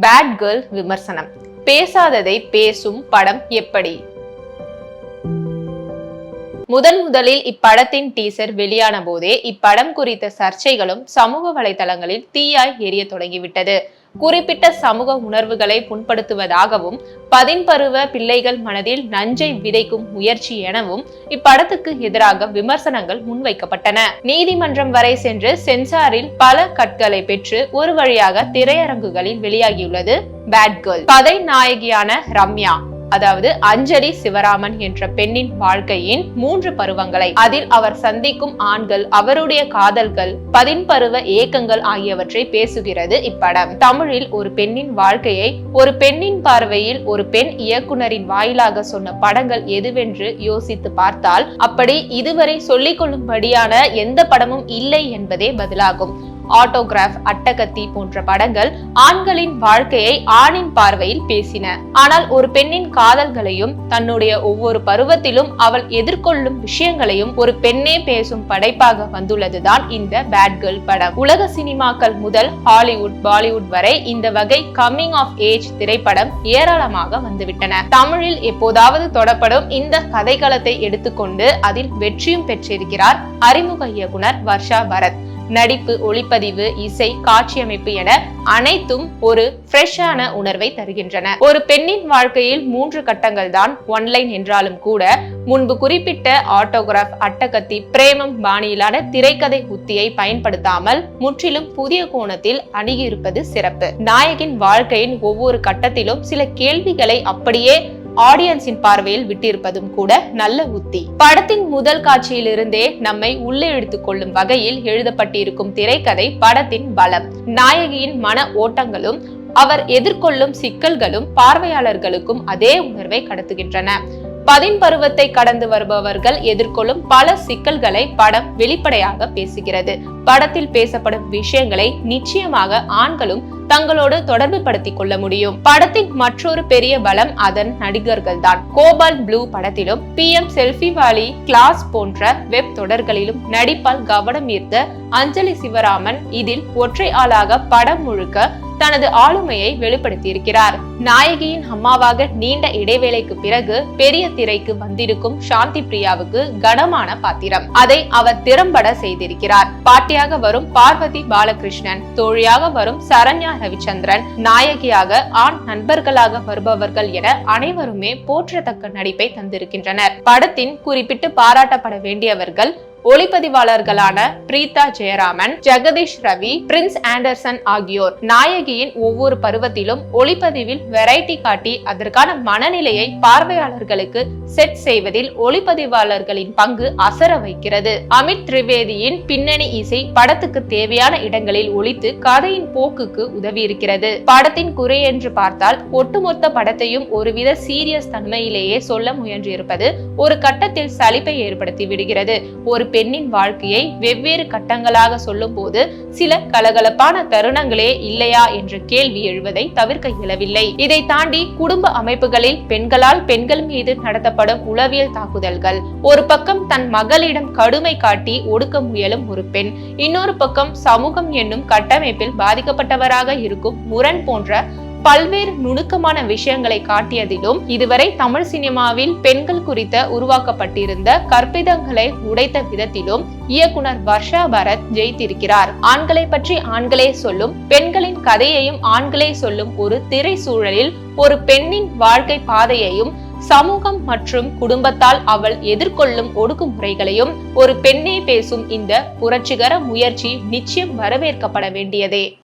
Bad girl விமர்சனம். பேசாததை பேசும் படம் எப்படி? முதலில் இப்படத்தின் டீசர் வெளியான போதே இப்படம் குறித்த சர்ச்சைகளும் சமூக வலைதளங்களில் தீயாய் எரிய தொடங்கிவிட்டது. குறிப்பிட்ட சமூக உணர்வுகளை புண்படுத்துவதாகவும் பதின்பருவ பிள்ளைகள் மனதில் நஞ்சை விதைக்கும் முயற்சி எனவும் இப்படத்துக்கு எதிராக விமர்சனங்கள் முன்வைக்கப்பட்டன. நீதிமன்றம் வரை சென்று சென்சாரில் பல கற்களை பெற்று ஒரு வழியாக திரையரங்குகளில் வெளியாகியுள்ளது பேட் கேர்ள். கதை நாயகியான ரம்யா, அதாவது அஞ்சலி சிவராமன் என்ற பெண்ணின் வாழ்க்கையின் 3 பருவங்களை, அதில் அவர் சந்திக்கும் ஆண்கள், அவருடைய காதல்கள், பதின்பருவ ஏக்கங்கள் ஆகியவற்றை பேசுகிறது இப்படம். தமிழில் ஒரு பெண்ணின் வாழ்க்கையை ஒரு பெண்ணின் பார்வையில் ஒரு பெண் இயக்குனரின் வாயிலாக சொன்ன படங்கள் எதுவென்று யோசித்து பார்த்தால் அப்படி இதுவரை சொல்லிக் கொள்ளும்படியான எந்த படமும் இல்லை என்பதே பதிலாகும். ஆட்டோகிராஃப், அட்டகத்தி போன்ற படங்கள் ஆண்களின் வாழ்க்கையை ஆணின் பார்வையில் பேசின. ஆனால் ஒரு பெண்ணின் காதல்களையும் தன்னுடைய ஒவ்வொரு பருவத்திலும் அவள் எதிர்கொள்ளும் விஷயங்களையும் ஒரு பெண்ணே பேசும் படைப்பாக வந்துள்ளதுதான் இந்த பேட் கேர்ள் படம். உலக சினிமாக்கள் முதல் ஹாலிவுட், பாலிவுட் வரை இந்த வகை கம்மிங் ஆஃப் ஏஜ் திரைப்படம் ஏராளமாக வந்துவிட்டன. தமிழில் எப்போதாவது தொடப்படும் இந்த கதைக்களத்தை எடுத்துக்கொண்டு அதில் வெற்றியும் பெற்றிருக்கிறார் அறிமுக இயக்குனர் வர்ஷா பரத். நடிப்பு, ஒளிப்பதிவு, இசை, காட்சியமைப்பு என அனைத்தும் ஒரு ஃப்ரெஷ்ஷான உணர்வை தருகின்றன. ஒரு பெண்ணின் வாழ்க்கையில் 3 கட்டங்கள் தான் ஒன்லைன் என்றாலும் கூட முன்பு குறிப்பிட்ட ஆட்டோகிராஃப், அட்டகத்தி, பிரேமம் பாணியிலான திரைக்கதை உத்தியை பயன்படுத்தாமல் முற்றிலும் புதிய கோணத்தில் அணுகியிருப்பது சிறப்பு. நாயகின் வாழ்க்கையின் ஒவ்வொரு கட்டத்திலும் சில கேள்விகளை அப்படியே ஆடியன்ஸின் பார்வையில் விட்டிருப்பதும் கூட நல்ல உத்தி. படத்தின் முதல் காட்சியிலிருந்தே நம்மை உள்ளே எடுத்துக் கொள்ளும் வகையில் எழுதப்பட்டிருக்கும் திரைக்கதை படத்தின் பலம். நாயகியின் மன ஓட்டங்களும் அவர் எதிர்கொள்ளும் சிக்கல்களும் பார்வையாளர்களுக்கும் அதே உணர்வை கடத்துகின்றன. பதின்பருவத்தை கடந்து வருபவர்கள் எதிர்கொள்ளும் பல சிக்கல்களை படம் வெளிப்படையாக பேசுகிறது. படத்தில் பேசப்படும் விஷயங்களை நிச்சயமாக ஆண்களும் தங்களோடு தொடர்பு படுத்திக் கொள்ள முடியும். படத்தின் மற்றொரு பெரிய பலம் அதன் நடிகர்கள் தான். கோபால்ட் ப்ளூ படத்திலும் PM செல்ஃபி வாலி, கிளாஸ் போன்ற வெப் தொடர்களிலும் நடிப்பால் கவனம் ஈர்த்த அஞ்சலி சிவராமன் இதில் ஒற்றை ஆளாக படம் முழுக்க தனது ஆளுமையை வெளிப்படுத்தியிருக்கிறார். நாயகியின் அம்மாவாக நீண்ட இடைவேளைக்கு பிறகு பெரிய திரைக்கு வந்திருக்கும் சாந்தி பிரியாவுக்கு கனமான பாத்திரம். அதை அவர் திறம்பட செய்திருக்கிறார். பாட்டியாக வரும் பார்வதி பாலகிருஷ்ணன், தோழியாக வரும் சரண்யா ரவிச்சந்திரன், நாயகியாக ஆண் நண்பர்களாக வருபவர்கள் என அனைவருமே போற்றத்தக்க நடிப்பை தந்திருக்கின்றனர். படத்தின் குறிப்பிட்டு பாராட்டப்பட வேண்டியவர்கள் ஒளிப்பதிவாளர்களான பிரீதா ஜெயராமன், ஜெகதீஷ் ரவி, பிரின்ஸ் ஆண்டர்சன் ஆகியோர். நாயகியின் ஒவ்வொரு பருவத்திலும் ஒளிப்பதிவில் வெரைட்டி காட்டி அதற்கான மனநிலையை பார்வையாளர்களுக்கு செட் செய்வதில் ஒளிப்பதிவாளர்களின் பங்கு அசர வைக்கிறது. அமித் திரிவேதியின் பின்னணி இசை படத்துக்கு தேவையான இடங்களில் ஒலித்து கதையின் போக்குக்கு உதவி இருக்கிறது. படத்தின் குறை என்று பார்த்தால் ஒட்டுமொத்த படத்தையும் ஒருவித சீரியஸ் தன்மையிலேயே சொல்ல முயன்றிருப்பது ஒரு கட்டத்தில் சலிப்பை ஏற்படுத்தி விடுகிறது. ஒரு பெண்ணின் வாழ்க்கையை வெவ்வேறு கட்டங்களாக சொல்லும் போது சில கலகலப்பான தருணங்களே இல்லையா என்ற கேள்வி எழுவதை தவிர்க்க இயலவில்லை. இதை தாண்டி குடும்ப அமைப்புகளில் பெண்களால் பெண்கள் மீது நடத்தப்படும் உளவியல் தாக்குதல்கள், ஒரு பக்கம் தன் மகளிடம் கடுமை காட்டி ஒடுக்க முயலும் ஒரு பெண், இன்னொரு பக்கம் சமூகம் என்னும் கட்டமைப்பில் பாதிக்கப்பட்டவராக இருக்கும் முரண் போன்ற பல்வேறு நுணுக்கமான விஷயங்களை காட்டியதிலும் இதுவரை தமிழ் சினிமாவில் பெண்கள் குறித்த உருவாக்கப்பட்டிருந்த கற்பிதங்களை உடைத்த விதத்திலும் இயக்குனர் வர்ஷா பரத் ஜெயித்திருக்கிறார். ஆண்களை பற்றி ஆண்களே சொல்லும், பெண்களின் கதையையும் ஆண்களே சொல்லும் ஒரு திரை சூழலில் ஒரு பெண்ணின் வாழ்க்கை பாதையையும் சமூகம் மற்றும் குடும்பத்தால் அவள் எதிர்கொள்ளும் ஒடுக்குமுறைகளையும் ஒரு பெண்ணே பேசும் இந்த புரட்சிகர முயற்சி நிச்சயம் வரவேற்கப்பட வேண்டியதே.